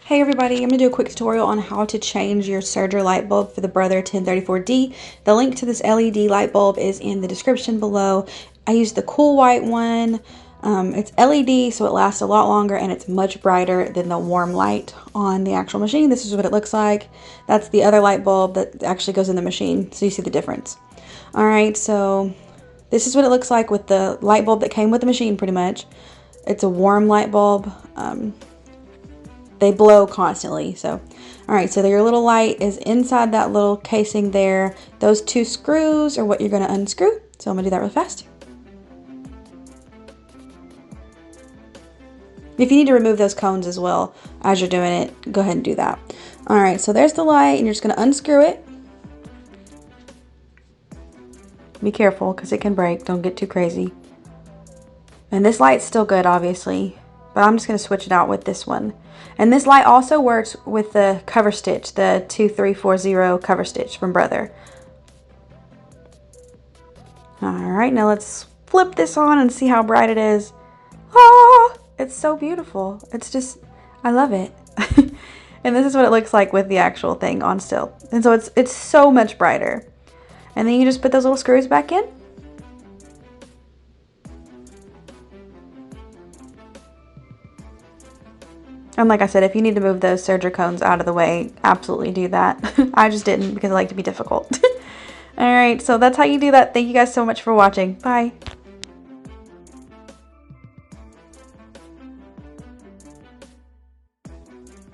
Hey everybody, I'm going to do a quick tutorial on how to change your Surger light bulb for the Brother 1034D. The link to this LED light bulb is in the description below. I used the cool white one. It's LED, so it lasts a lot longer and it's much brighter than the warm light on the actual machine. This is what it looks like. That's the other light bulb that actually goes in the machine, so you see the difference. Alright, so this is what it looks like with the light bulb that came with the machine pretty much. It's a warm light bulb. They blow constantly. So, all right, so your little light is inside that little casing there. Those two screws are what you're going to unscrew. So I'm going to do that really fast. If you need to remove those cones as well as you're doing it, go ahead and do that. All right, so there's the light, and you're just going to unscrew it. Be careful because it can break. Don't get too crazy. And this light's still good, obviously, but I'm just going to switch it out with this one. And this light also works with the cover stitch, the 2340 cover stitch from Brother. Alright, now let's flip this on and see how bright it is. Ah, it's so beautiful. It's just, I love it. And this is what it looks like with the actual thing on still. And so it's so much brighter. And then you just put those little screws back in. And like I said, if you need to move those Surger cones out of the way, absolutely do that. I just didn't because I like to be difficult. Alright, so that's how you do that. Thank you guys so much for watching. Bye.